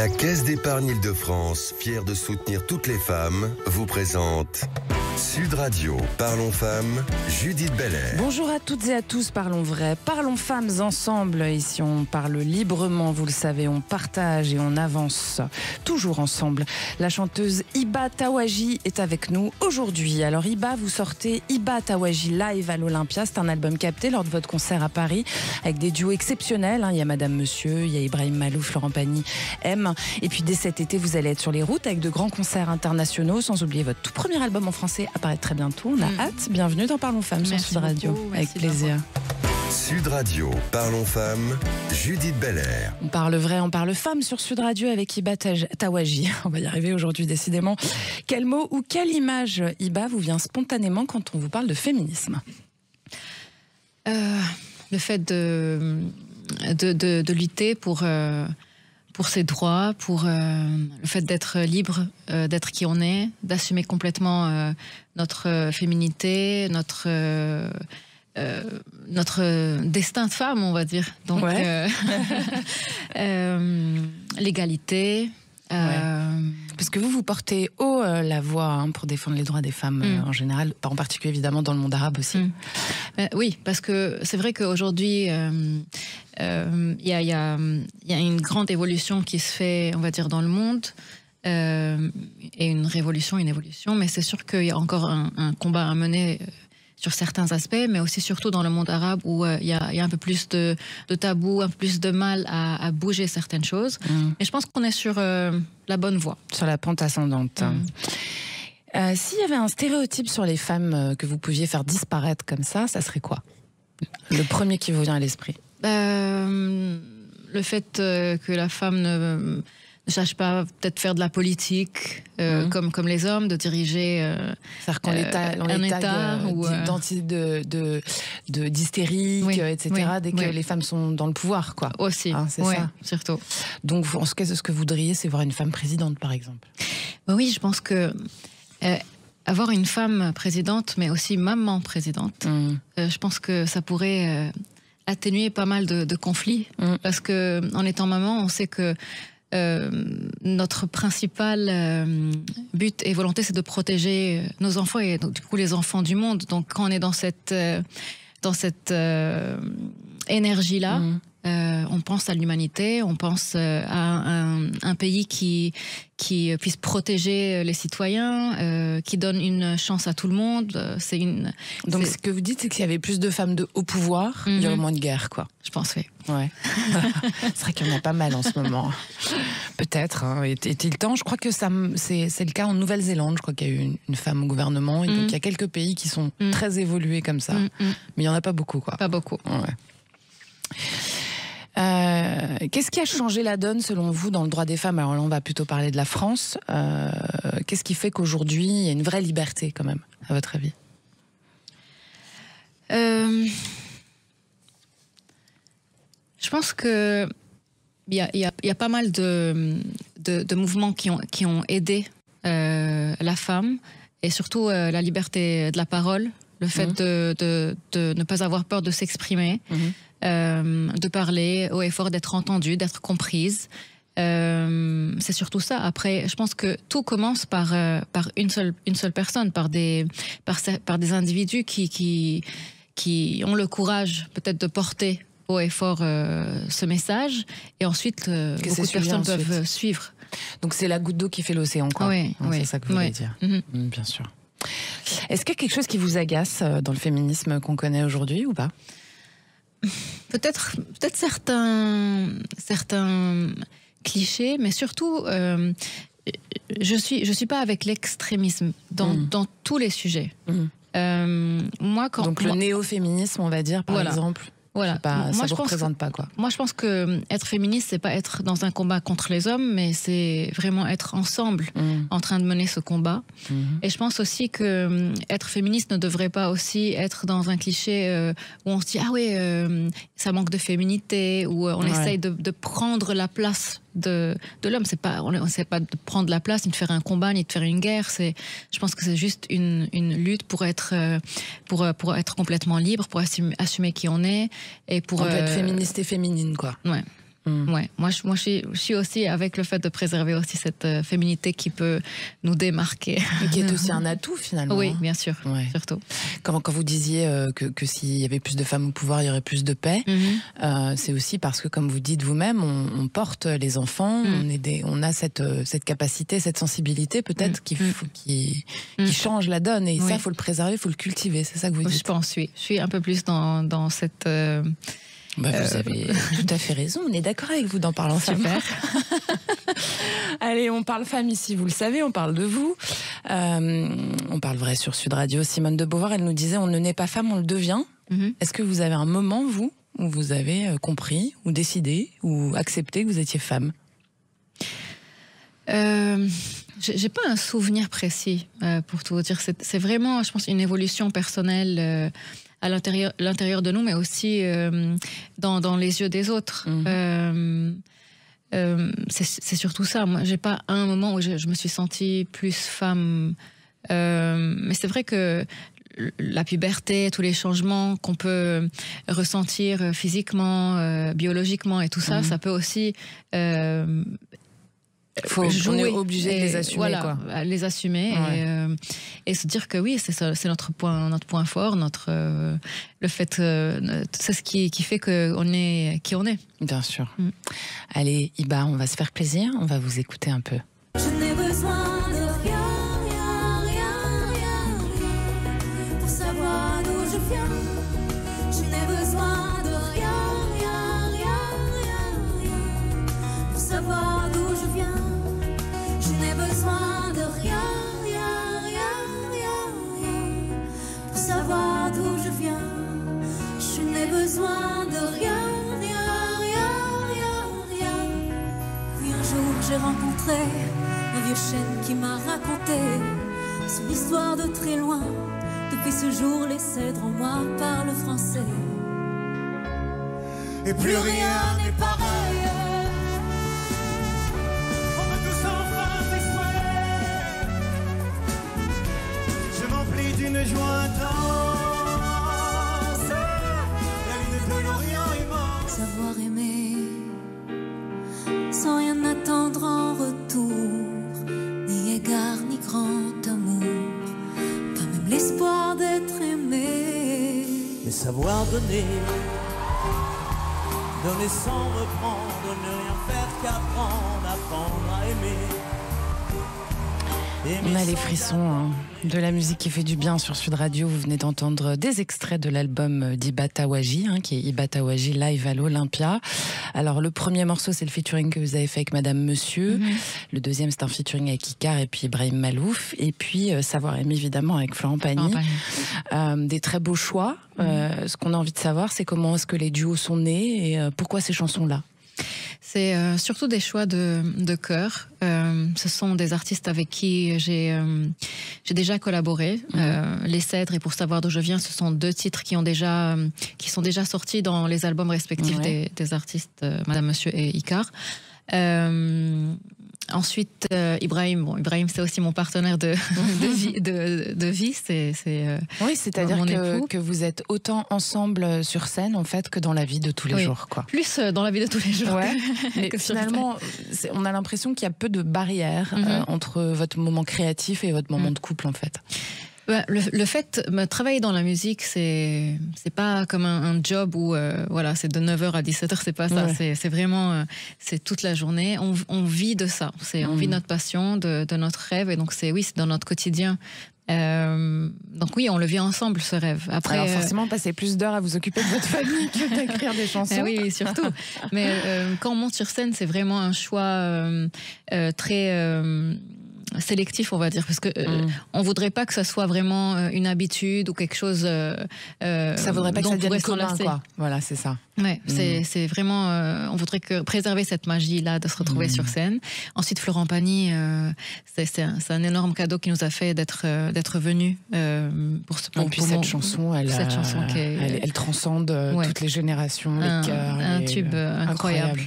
La Caisse d'épargne Île-de-France, fière de soutenir toutes les femmes, vous présente Sud Radio. Parlons femmes, Judith Belair. Bonjour à toutes et à tous, parlons vrai, parlons femmes ensemble. Ici on parle librement, vous le savez, on partage et on avance toujours ensemble. La chanteuse Hiba Tawaji est avec nous aujourd'hui. Alors Hiba, vous sortez Hiba Tawaji live à l'Olympia. C'est un album capté lors de votre concert à Paris avec des duos exceptionnels. Il y a Madame Monsieur, il y a Ibrahim Malouf, Florent Pagny, M. Et puis dès cet été, vous allez être sur les routes avec de grands concerts internationaux, sans oublier votre tout premier album en français apparaître très bientôt. On a hâte. Bienvenue dans Parlons Femmes sur Sud Radio. Avec plaisir. Sud Radio, Parlons Femmes, Judith Belair. On parle vrai, on parle femmes sur Sud Radio avec Hiba Tawaji. On va y arriver aujourd'hui décidément. Quel mot ou quelle image, Hiba, vous vient spontanément quand on vous parle de féminisme? Le fait de lutter pour ses droits, pour le fait d'être libre, d'être qui on est, d'assumer complètement notre féminité, notre destin de femme, on va dire. Donc, ouais. L'égalité. Parce que vous portez haut la voix pour défendre les droits des femmes en général, en particulier évidemment dans le monde arabe aussi. Oui, parce que c'est vrai qu'aujourd'hui, il y a une grande évolution qui se fait, on va dire, dans le monde, et une évolution, mais c'est sûr qu'il y a encore un combat à mener sur certains aspects, mais aussi surtout dans le monde arabe où il y a un peu plus de tabou, un peu plus de mal à bouger certaines choses. Et je pense qu'on est sur la bonne voie. Sur la pente ascendante. S'il y avait un stéréotype sur les femmes que vous pouviez faire disparaître comme ça serait quoi? Le premier qui vous vient à l'esprit? Le fait que la femme ne cherche pas peut-être faire de la politique comme les hommes, de diriger c'est-à-dire qu'en état d'hystérique, etc., dès que les femmes sont dans le pouvoir, quoi. Aussi, c'est ça. Surtout. Donc, en ce cas, ce que vous voudriez, c'est voir une femme présidente, par exemple. Oui, je pense que avoir une femme présidente, mais aussi maman présidente, je pense que ça pourrait atténuer pas mal de conflits, parce que en étant maman, on sait que notre principal but et volonté, c'est de protéger nos enfants et donc, du coup les enfants du monde. Donc quand on est dans cette énergie-là, on pense à l'humanité, on pense à un pays qui puisse protéger les citoyens, qui donne une chance à tout le monde. Donc ce que vous dites, c'est que s'il y avait plus de femmes de haut pouvoir, il y aurait moins de guerre, quoi. Je pense, oui. Ouais. C'est vrai qu'il y en a pas mal en ce moment. Peut-être. Est-il temps? Je crois que c'est le cas en Nouvelle-Zélande. Je crois qu'il y a eu une femme au gouvernement. Et donc il y a quelques pays qui sont très évolués comme ça. Mais il n'y en a pas beaucoup, quoi. Pas beaucoup. Ouais. Qu'est-ce qui a changé la donne selon vous dans le droit des femmes? Alors là, on va plutôt parler de la France. Qu'est-ce qui fait qu'aujourd'hui, il y a une vraie liberté quand même, à votre avis? Je pense que il y a pas mal de mouvements qui ont aidé la femme et surtout la liberté de la parole, le fait de ne pas avoir peur de s'exprimer. De parler haut et fort, d'être entendue, d'être comprise. C'est surtout ça. Après, je pense que tout commence par une seule personne, par des individus qui ont le courage peut-être de porter haut et fort ce message, et ensuite beaucoup de personnes peuvent suivre. Donc c'est la goutte d'eau qui fait l'océan, quoi. Oui, c'est ça que vous voulez dire. Bien sûr. Est-ce qu'il y a quelque chose qui vous agace dans le féminisme qu'on connaît aujourd'hui ou pas? Peut-être certains clichés, mais surtout, je suis pas avec l'extrémisme dans tous les sujets. Donc le néo-féminisme, on va dire, par exemple. Voilà. Ça ne vous représente pas, quoi. Moi, je pense que être féministe, c'est pas être dans un combat contre les hommes, mais c'est vraiment être ensemble en train de mener ce combat. Et je pense aussi que être féministe ne devrait pas aussi être dans un cliché où on se dit ça manque de féminité, où on essaye de prendre la place de l'homme. On ne sait pas de prendre la place, ni de faire un combat, ni de faire une guerre. Je pense que c'est juste une lutte pour être complètement libre, pour assumer qui on est. Et pour on peut être féministe et féminine, quoi. Ouais. Ouais. Moi, je suis aussi avec le fait de préserver aussi cette féminité qui peut nous démarquer. Et qui est aussi un atout finalement. Oui, bien sûr, surtout. Quand vous disiez que s'il y avait plus de femmes au pouvoir, il y aurait plus de paix, c'est aussi parce que, comme vous dites vous-même, on porte les enfants, on a cette capacité, cette sensibilité peut-être qui change la donne. Et ça, il faut le préserver, il faut le cultiver. C'est ça que vous dites. Je pense, oui. Je suis un peu plus dans cette... Vous avez tout à fait raison, on est d'accord avec vous d'en parler ensemble. Super. Allez, on parle femme ici, vous le savez, on parle de vous. On parle vrai sur Sud Radio. Simone de Beauvoir, elle nous disait, on ne naît pas femme, on le devient. Est-ce que vous avez un moment, vous, où vous avez compris, ou décidé, ou accepté que vous étiez femme? J'ai pas un souvenir précis, pour tout vous dire. C'est vraiment, je pense, une évolution personnelle à l'intérieur de nous, mais aussi dans les yeux des autres. C'est surtout ça. Moi, j'ai pas un moment où je me suis sentie plus femme. Mais c'est vrai que la puberté, tous les changements qu'on peut ressentir physiquement, biologiquement et tout ça, ça peut aussi... on est obligé de les assumer, voilà, les assumer et se dire que oui, c'est notre point fort, le fait, c'est ce qui fait qu'on est qui on est. Bien sûr. Allez, Iba, on va se faire plaisir, on va vous écouter un peu. Je n'ai besoin de rien, rien pour savoir d'où je viens. Je n'ai besoin de rien pour savoir d'où je viens. Je n'ai besoin de rien pour savoir d'où je viens. Je n'ai besoin de rien. Puis un jour j'ai rencontré un vieux chêne qui m'a raconté son histoire de très loin. Depuis ce jour, les cèdres en moi parlent français. Et plus rien n'est pareil. On va tous enfin s'essoyer. Je m'emplis d'une joie intense. La lune de l'Orient immense. Savoir aimer sans rien attendre en retour, ni égard ni grand amour, pas même l'espoir d'être aimé. Mais savoir donner, donner sans reprendre, ne rien faire qu'apprendre, apprendre à aimer. On a les frissons de la musique qui fait du bien sur Sud Radio. Vous venez d'entendre des extraits de l'album d'Iba Tawaji, qui est Iba Tawaji live à l'Olympia. Alors le premier morceau, c'est le featuring que vous avez fait avec Madame Monsieur. Le deuxième, c'est un featuring avec Icar et puis Ibrahim Malouf. Et puis Savoir aimer, évidemment, avec Florent Pagny. Des très beaux choix. Ce qu'on a envie de savoir, c'est comment est-ce que les duos sont nés et pourquoi ces chansons-là? C'est surtout des choix de cœur. Ce sont des artistes avec qui j'ai déjà collaboré. Les Cèdres et Pour savoir d'où je viens, ce sont deux titres qui sont déjà sortis dans les albums respectifs des artistes Madame Monsieur et Icar. Ensuite, Ibrahim. Bon, Ibrahim, c'est aussi mon partenaire de vie. Oui, c'est-à-dire que vous êtes autant ensemble sur scène, en fait, que dans la vie de tous les jours, quoi. Plus dans la vie de tous les jours. Ouais. Mais finalement, on a l'impression qu'il y a peu de barrières entre votre moment créatif et votre moment de couple, en fait. Le fait de travailler dans la musique, c'est pas comme un job où voilà, c'est de 9h à 17h, c'est pas ça. C'est vraiment c'est toute la journée. On vit de ça. On vit notre passion, de notre rêve, et donc c'est dans notre quotidien. Donc oui, on le vit ensemble, ce rêve. Après, alors forcément, passer plus d'heures à vous occuper de votre famille que d'écrire des chansons. Oui, surtout. Mais quand on monte sur scène, c'est vraiment un choix très sélectif, on va dire, parce que on voudrait pas que ça soit vraiment une habitude ou quelque chose. Ça voudrait pas que ça devienne commun, quoi. Voilà, c'est ça. Ouais, c'est vraiment. On voudrait préserver cette magie-là de se retrouver sur scène. Ensuite, Florent Pagny, c'est un énorme cadeau qu'il nous a fait d'être venu pour cette chanson. Elle transcende toutes les générations, les cœurs. Un tube incroyable.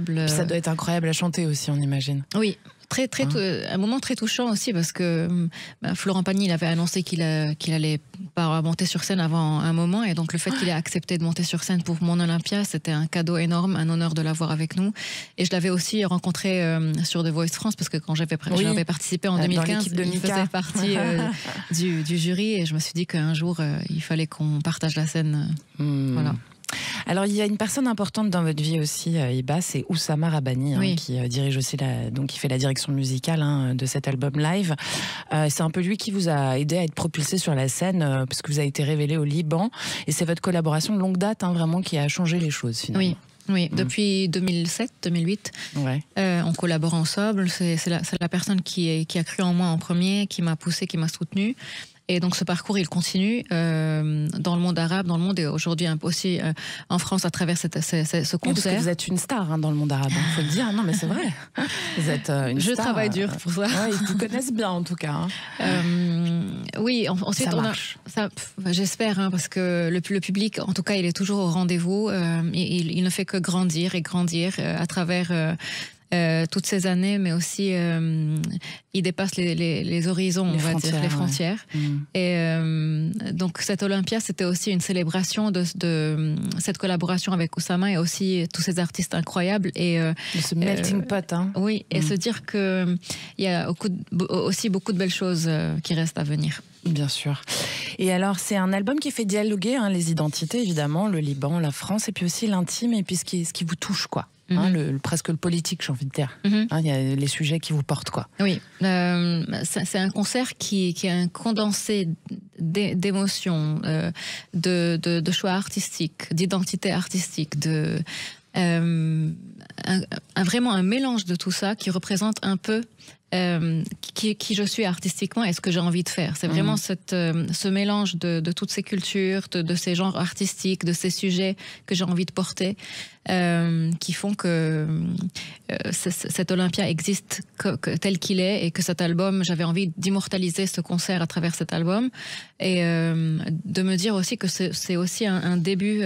Puis ça doit être incroyable à chanter aussi, on imagine. Oui. un moment très touchant aussi parce que Florent Pagny il avait annoncé qu'il allait pas monter sur scène avant un moment et donc le fait qu'il ait accepté de monter sur scène pour mon Olympia, c'était un cadeau énorme, un honneur de l'avoir avec nous. Et je l'avais aussi rencontré sur The Voice France parce que quand j'avais participé en 2015, il faisait partie du jury et je me suis dit qu'un jour il fallait qu'on partage la scène. Voilà. Alors, il y a une personne importante dans votre vie aussi, Hiba, c'est Oussama Rabbani, qui dirige aussi qui fait la direction musicale de cet album live. C'est un peu lui qui vous a aidé à être propulsé sur la scène, parce que vous avez été révélé au Liban, et c'est votre collaboration de longue date, vraiment, qui a changé les choses, finalement. Oui, depuis 2007-2008, on collabore ensemble. C'est la personne qui a cru en moi en premier, qui m'a poussé, qui m'a soutenu. Et donc ce parcours, il continue dans le monde arabe, dans le monde et aujourd'hui aussi en France à travers ce concert. Oui, parce que vous êtes une star dans le monde arabe, il faut le dire. Non, mais c'est vrai. Vous êtes une star. Je travaille dur pour ça. Ouais, ils vous connaissent bien en tout cas. Oui, ensuite ça marche. J'espère, parce que le public, en tout cas, il est toujours au rendez-vous. Il ne fait que grandir et grandir à travers toutes ces années, mais aussi il dépasse les horizons, les frontières. Et donc cette Olympia, c'était aussi une célébration de cette collaboration avec Oussama et aussi tous ces artistes incroyables. Et ce melting pot. Oui, et se dire qu'il y a aussi beaucoup de belles choses qui restent à venir. Bien sûr. Et alors, c'est un album qui fait dialoguer les identités, évidemment, le Liban, la France, et puis aussi l'intime, et puis ce qui vous touche, quoi. Presque le politique, j'ai envie de dire. Il y a les sujets qui vous portent, quoi. Oui, c'est un concert qui est un condensé d'émotions, de choix artistiques, d'identité artistique, vraiment un mélange de tout ça qui représente un peu qui je suis artistiquement et ce que j'ai envie de faire. C'est vraiment ce mélange de toutes ces cultures, de ces genres artistiques, de ces sujets que j'ai envie de porter, qui font que cet Olympia existe tel qu'il est et que cet album, j'avais envie d'immortaliser ce concert à travers cet album et de me dire aussi que c'est aussi un début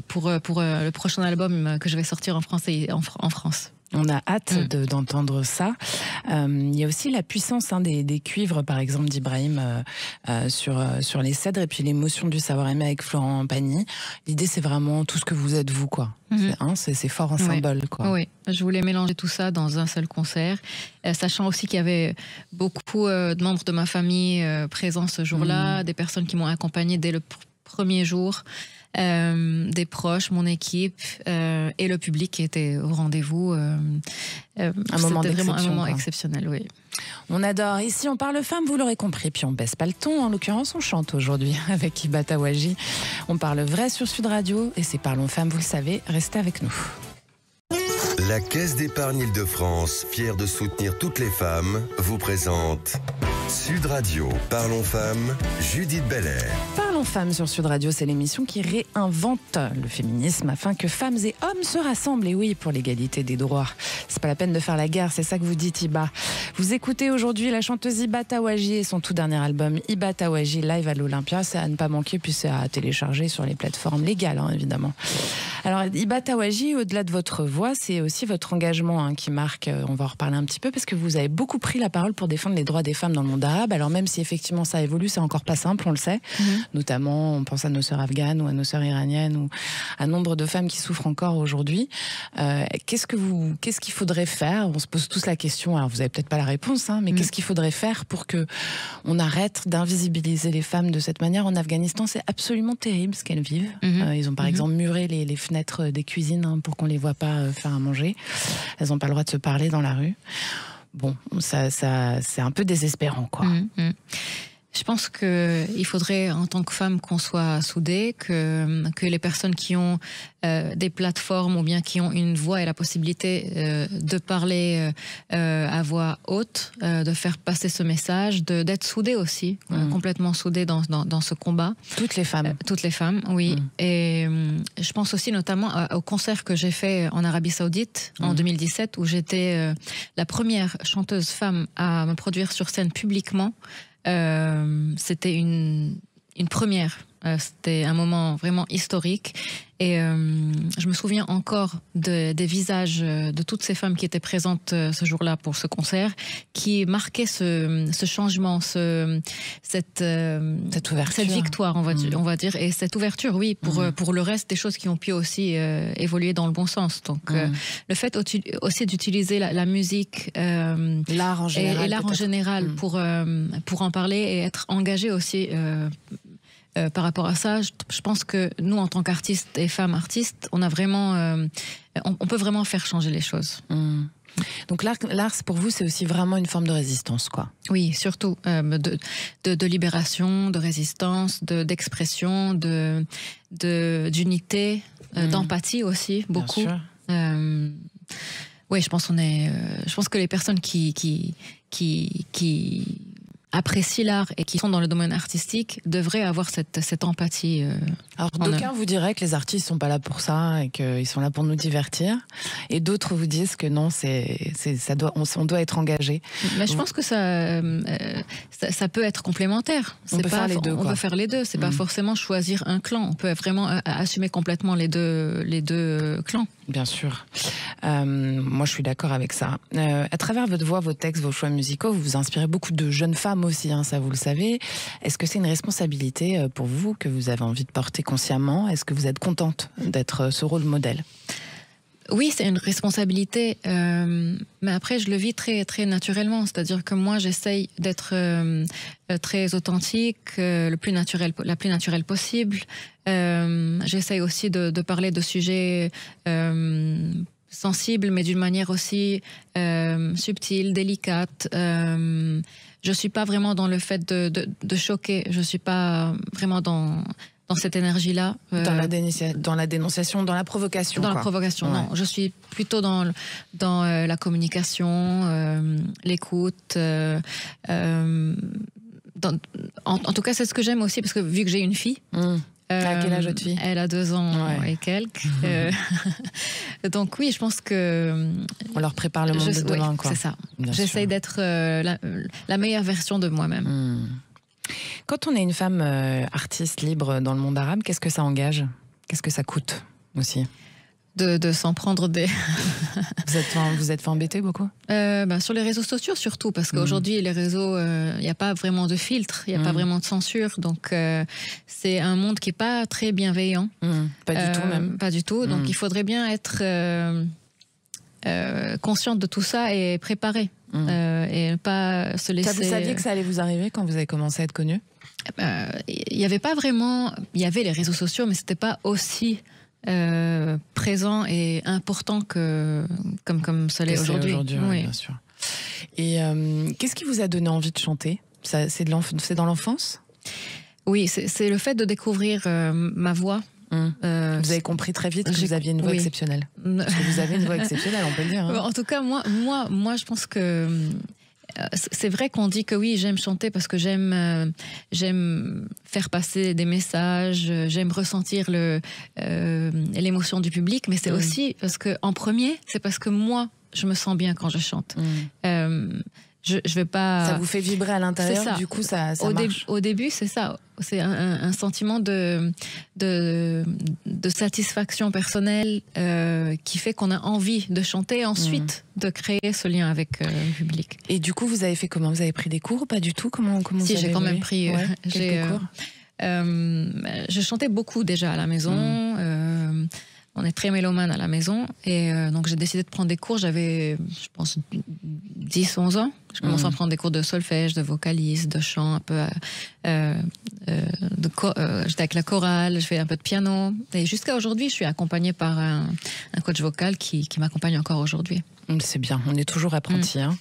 pour le prochain album que je vais sortir en français en France. On a hâte d'entendre ça. Il y a aussi la puissance des cuivres, par exemple, d'Ibrahim sur les cèdres, et puis l'émotion du savoir-aimer avec Florent Pagny. L'idée, c'est vraiment tout ce que vous êtes, vous, quoi. C'est fort en symbole, quoi. Oui, je voulais mélanger tout ça dans un seul concert, sachant aussi qu'il y avait beaucoup de membres de ma famille présents ce jour-là, des personnes qui m'ont accompagnée dès le premier jour. Des proches, mon équipe et le public qui était au rendez-vous. Un moment exceptionnel, oui. On adore. Ici, on parle femmes, vous l'aurez compris. Puis on baisse pas le ton. En l'occurrence, on chante aujourd'hui avec Hiba Tawaji. On parle vrai sur Sud Radio et c'est Parlons femmes, vous le savez. Restez avec nous. La Caisse d'épargne Île-de-France, fière de soutenir toutes les femmes, vous présente Sud Radio. Parlons femmes, Judith Belair. Parlons femmes sur Sud Radio, c'est l'émission qui réinvente le féminisme afin que femmes et hommes se rassemblent. Et oui, pour l'égalité des droits. C'est pas la peine de faire la guerre, c'est ça que vous dites, Hiba. Vous écoutez aujourd'hui la chanteuse Hiba Tawaji et son tout dernier album Hiba Tawaji live à l'Olympia. C'est à ne pas manquer, puis c'est à télécharger sur les plateformes légales, évidemment. Alors, Hiba Tawaji, au-delà de votre voix, c'est aussi votre engagement qui marque. On va en reparler un petit peu parce que vous avez beaucoup pris la parole pour défendre les droits des femmes dans le monde arabe. Alors même si effectivement ça évolue, c'est encore pas simple, on le sait. Notamment, on pense à nos sœurs afghanes ou à nos sœurs iraniennes ou à nombre de femmes qui souffrent encore aujourd'hui. Qu'est-ce qu'il faudrait faire? On se pose tous la question. Alors vous avez peut-être pas la réponse, mais qu'est-ce qu'il faudrait faire pour que on arrête d'invisibiliser les femmes de cette manière? En Afghanistan, c'est absolument terrible ce qu'elles vivent. Ils ont par exemple muré les fenêtres des cuisines pour qu'on les voit pas faire à manger. Elles n'ont pas le droit de se parler dans la rue. Bon, ça c'est un peu désespérant, quoi. Je pense qu'il faudrait, en tant que femme, qu'on soit soudées, que les personnes qui ont des plateformes ou bien qui ont une voix et la possibilité de parler à voix haute, de faire passer ce message, d'être soudées aussi, complètement soudées dans ce combat. Toutes les femmes. Toutes les femmes, oui. Et je pense aussi notamment au concert que j'ai fait en Arabie Saoudite en 2017, où j'étais la première chanteuse femme à me produire sur scène publiquement. C'était une première C'était un moment vraiment historique. Et je me souviens encore des visages de toutes ces femmes qui étaient présentes ce jour-là pour ce concert, qui marquaient ce changement, cette victoire, on va dire, et cette ouverture, oui, pour le reste des choses qui ont pu aussi évoluer dans le bon sens. Donc, le fait aussi d'utiliser la musique, l'art en général, pour en parler et être engagé aussi. Par rapport à ça, je pense que nous, en tant qu'artistes et femmes artistes, on a vraiment, on peut vraiment faire changer les choses. Donc l'art, pour vous, c'est aussi vraiment une forme de résistance, quoi. Oui, surtout de libération, de résistance, d'expression, d'unité, d'empathie aussi, beaucoup. Oui, je pense que les personnes qui apprécient l'art et qui sont dans le domaine artistique devraient avoir cette empathie. Alors d'aucuns vous diraient que les artistes sont pas là pour ça et qu'ils sont là pour nous divertir, et d'autres vous disent que non, on doit être engagé. Mais je pense que ça peut être complémentaire. On peut faire les deux. On peut faire les deux. C'est pas forcément choisir un clan. On peut vraiment assumer complètement les deux clans. Bien sûr. Moi, je suis d'accord avec ça. À travers votre voix, vos textes, vos choix musicaux, vous vous inspirez beaucoup de jeunes femmes aussi, hein, ça vous le savez. Est-ce que c'est une responsabilité pour vous que vous avez envie de porter consciemment? Est-ce que vous êtes contente d'être ce rôle modèle? Oui, c'est une responsabilité, mais après je le vis très, très naturellement. C'est-à-dire que moi, j'essaye d'être très authentique, la plus naturelle possible. J'essaye aussi de parler de sujets sensibles, mais d'une manière aussi subtile, délicate. Je suis pas vraiment dans le fait de choquer. Je suis pas vraiment dans cette énergie-là. Dans la dénonciation, dans la provocation. Dans la provocation, non. Je suis plutôt dans la communication, l'écoute. En tout cas, c'est ce que j'aime aussi, parce que vu que j'ai une fille... À quel âge votre fille? Elle a 2 ans et quelques. Donc oui, je pense que... On leur prépare le monde de demain, quoi. C'est ça. J'essaye d'être la meilleure version de moi-même. Quand on est une femme artiste libre dans le monde arabe, qu'est-ce que ça engage? Qu'est-ce que ça coûte aussi? De s'en prendre des... Vous êtes fait embêter beaucoup? Sur les réseaux sociaux surtout, parce qu'aujourd'hui les réseaux, il n'y a pas vraiment de filtre, il n'y a pas vraiment de censure, donc c'est un monde qui n'est pas très bienveillant. Pas du tout même. Pas du tout, donc il faudrait bien être consciente de tout ça et préparée. Et pas se laisser... Vous saviez que ça allait vous arriver quand vous avez commencé à être connue? Il n'y avait pas vraiment... Il y avait les réseaux sociaux, mais ce n'était pas aussi... présent et important comme ça l'est aujourd'hui. Oui, bien sûr. Et qu'est-ce qui vous a donné envie de chanter? C'est dans l'enfance? Oui, c'est le fait de découvrir ma voix. Vous avez compris très vite que vous aviez une voix exceptionnelle. Parce que vous avez une voix exceptionnelle, on peut le dire. Hein. En tout cas, moi, je pense que c'est vrai qu'on dit que oui, j'aime chanter parce que j'aime faire passer des messages, j'aime ressentir l'émotion du public, mais c'est aussi parce que, en premier, c'est parce que moi, je me sens bien quand je chante. Je vais pas... Ça vous fait vibrer à l'intérieur, du coup ça marche. Au début, c'est ça. C'est un sentiment de satisfaction personnelle qui fait qu'on a envie de chanter et ensuite de créer ce lien avec le public. Et du coup, vous avez fait comment? Vous avez pris des cours ou pas du tout? Comment Si, j'ai quand même pris quelques cours. Je chantais beaucoup déjà à la maison. On est très mélomane à la maison et donc j'ai décidé de prendre des cours. J'avais, je pense, 10-11 ans. Je commençais à prendre des cours de solfège, de vocalise, de chant, un peu. J'étais avec la chorale, je fais un peu de piano. Et jusqu'à aujourd'hui, je suis accompagnée par un coach vocal qui m'accompagne encore aujourd'hui. C'est bien, on est toujours apprenti. Hein.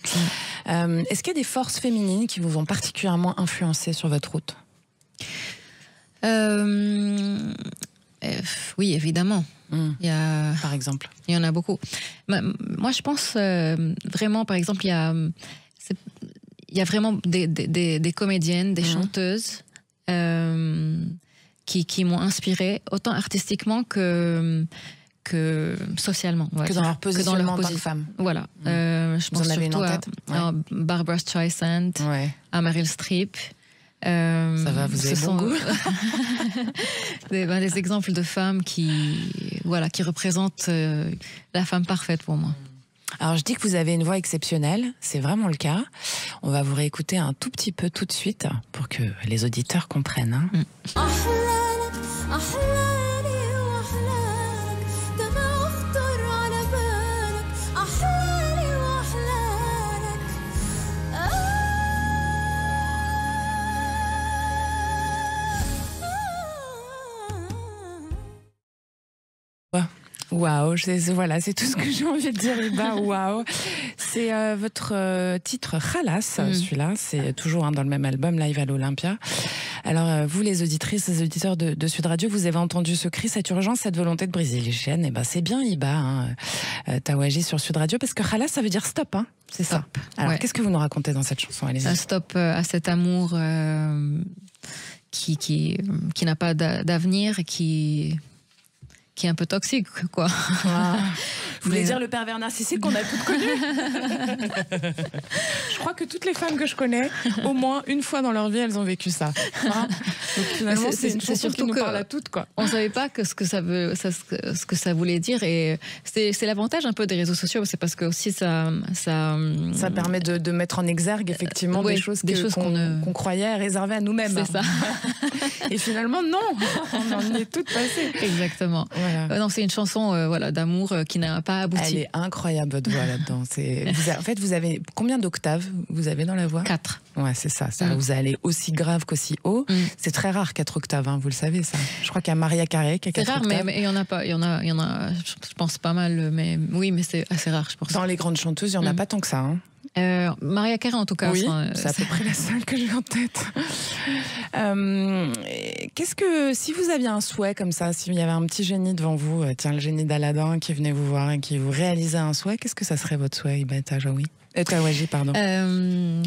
Est-ce qu'il y a des forces féminines qui vous ont particulièrement influencé sur votre route? Oui, évidemment. Par exemple, il y en a beaucoup. Moi, je pense vraiment, par exemple, il y a vraiment des comédiennes, des chanteuses qui m'ont inspirée, autant artistiquement que socialement. Que dans leur positionnement en tant que femme. Voilà. Je pense Vous en avez une en tête? à Barbra Streisand, à Meryl Streep. Ça va, vous avez bon goût. des exemples de femmes qui représentent la femme parfaite pour moi. Alors, je dis que vous avez une voix exceptionnelle, c'est vraiment le cas. On va vous réécouter un tout petit peu tout de suite pour que les auditeurs comprennent. Hein. Waouh, voilà, c'est tout ce que j'ai envie de dire, Hiba. Waouh, c'est votre titre Khalas, celui-là, c'est toujours dans le même album, Live à l'Olympia. Alors, vous, les auditrices, les auditeurs de Sud Radio, vous avez entendu ce cri, cette urgence, cette volonté de briser les chaînes. Et ben, c'est bien Hiba, Taouaji sur Sud Radio, parce que Khalas, ça veut dire stop, hein, c'est ça. Alors, qu'est-ce que vous nous racontez dans cette chanson? Allez-y. Un stop à cet amour qui n'a pas d'avenir et qui est un peu toxique, quoi. Ah. Vous voulez dire le pervers narcissique qu'on a toutes connu? Je crois que toutes les femmes que je connais, au moins une fois dans leur vie, elles ont vécu ça. Hein? Donc finalement, c'est une chanson qui nous parle à toutes, quoi. On savait pas ce que ça voulait dire, et c'est l'avantage un peu des réseaux sociaux, c'est parce que aussi ça permet de mettre en exergue effectivement des choses qu'on croyait réservées à nous-mêmes. C'est ça. Et finalement, non, on en est toutes passées. Exactement. Voilà. Non, c'est une chanson d'amour qui n'a pas abouti. Elle est incroyable, votre voix là-dedans. En fait, vous avez combien d'octaves vous avez dans la voix? 4. Ouais, c'est ça. Vous allez aussi grave qu'aussi haut. C'est très rare 4 octaves, hein, vous le savez ça. Je crois qu'il y a Maria Carey qui a 4 octaves. C'est rare, mais il y en a pas. Il y en a, je pense pas mal, mais oui, mais c'est assez rare, je pense. Dans les grandes chanteuses, il y en a pas tant que ça. Hein. Maria Carey en tout cas. Oui, c'est à peu près la seule que j'ai en tête. Qu'est-ce que, si vous aviez un souhait comme ça, s'il y avait un petit génie devant vous, tiens, le génie d'Aladin qui venait vous voir et qui vous réalisait un souhait, qu'est-ce que ça serait votre souhait, Hiba Taouaji, pardon.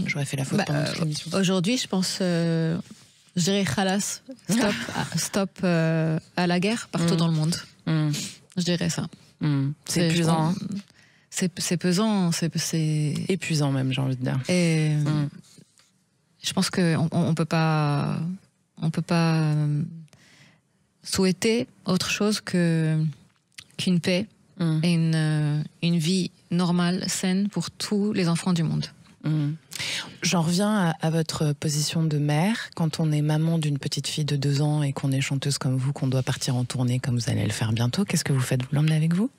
J'aurais fait la faute pendant toute l'émission. Aujourd'hui, je pense, je dirais Khalas, stop à la guerre partout dans le monde. Je dirais ça. C'est épuisant. C'est pesant, c'est épuisant même, j'ai envie de dire. Et je pense qu'on peut pas souhaiter autre chose qu'une paix et une vie normale, saine pour tous les enfants du monde. J'en reviens à votre position de mère. Quand on est maman d'une petite fille de 2 ans et qu'on est chanteuse comme vous, qu'on doit partir en tournée comme vous allez le faire bientôt, qu'est-ce que vous faites? Vous l'emmenez avec vous?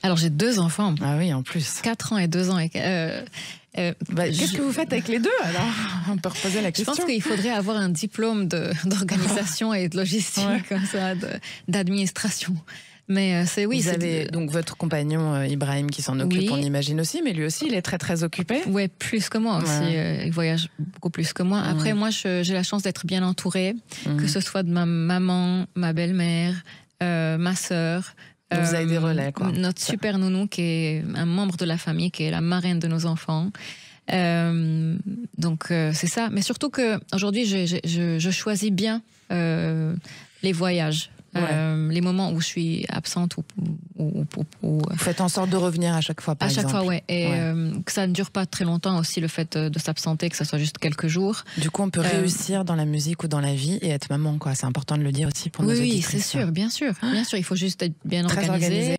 Alors j'ai 2 enfants. Ah oui, en plus. 4 ans et 2 ans. Qu'est-ce que vous faites avec les 2 alors? On peut reposer la question. Je pense qu'il faudrait avoir un diplôme d'organisation et de logistique, comme ça, d'administration. Mais c'est oui. Vous avez donc votre compagnon Ibrahim qui s'en occupe, on imagine aussi, mais lui aussi il est très très occupé. Oui, plus que moi aussi. Il voyage beaucoup plus que moi. Après, moi j'ai la chance d'être bien entourée, que ce soit de ma maman, ma belle-mère, ma sœur. Vous avez des relais, quoi. Notre super nounou qui est un membre de la famille, qui est la marraine de nos enfants. Donc c'est ça. Mais surtout qu'aujourd'hui, je choisis bien les voyages. Les moments où je suis absente ou vous faites en sorte de revenir à chaque fois, par exemple. À chaque fois, ouais. Et que ça ne dure pas très longtemps aussi, le fait de s'absenter, que ça soit juste quelques jours. Du coup, on peut réussir dans la musique ou dans la vie et être maman, quoi. C'est important de le dire aussi pour nos auditrices. Oui, c'est sûr, bien sûr. Bien sûr, il faut juste être bien organisé.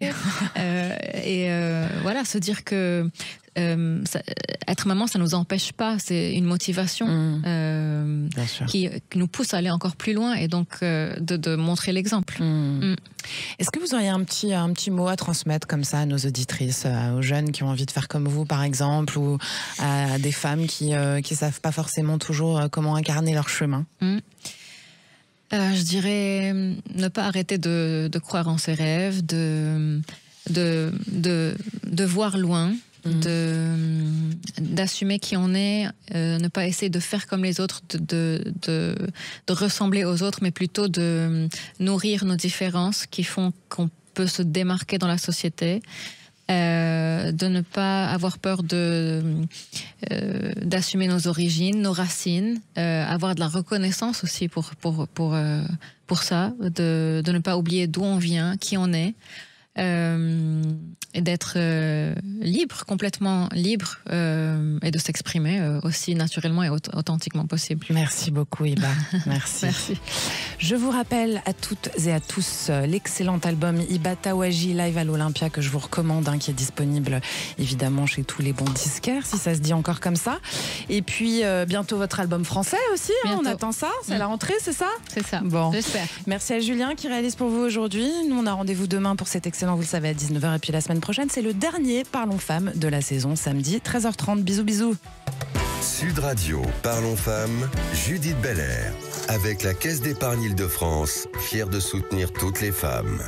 Voilà, se dire que être maman, ça ne nous empêche pas, c'est une motivation qui nous pousse à aller encore plus loin et donc de montrer l'exemple. Est-ce que vous auriez un petit mot à transmettre comme ça à nos auditrices, aux jeunes qui ont envie de faire comme vous par exemple, ou à des femmes qui savent pas forcément toujours comment incarner leur chemin? Je dirais ne pas arrêter de croire en ses rêves, de voir loin, d'assumer qui on est, ne pas essayer de faire comme les autres, de ressembler aux autres, mais plutôt de nourrir nos différences qui font qu'on peut se démarquer dans la société, de ne pas avoir peur d'assumer nos origines, nos racines, avoir de la reconnaissance aussi pour ça, de ne pas oublier d'où on vient, qui on est. et d'être libre, complètement libre, et de s'exprimer aussi naturellement et authentiquement possible. Merci beaucoup, Hiba. Merci. Merci. Je vous rappelle à toutes et à tous l'excellent album Hiba Tawaji Live à l'Olympia que je vous recommande, qui est disponible évidemment chez tous les bons disquaires, si ça se dit encore comme ça. Et puis bientôt votre album français aussi, on attend ça, c'est la rentrée, c'est ça? C'est ça, bon. J'espère. Merci à Julien qui réalise pour vous aujourd'hui. Nous on a rendez-vous demain pour cet excellent, vous le savez, à 19h, et puis la semaine prochaine c'est le dernier Parlons Femmes de la saison, samedi 13h30. Bisous bisous. Sud Radio, Parlons Femmes, Judith Belair, avec la Caisse d'épargne Île-de-France, fière de soutenir toutes les femmes.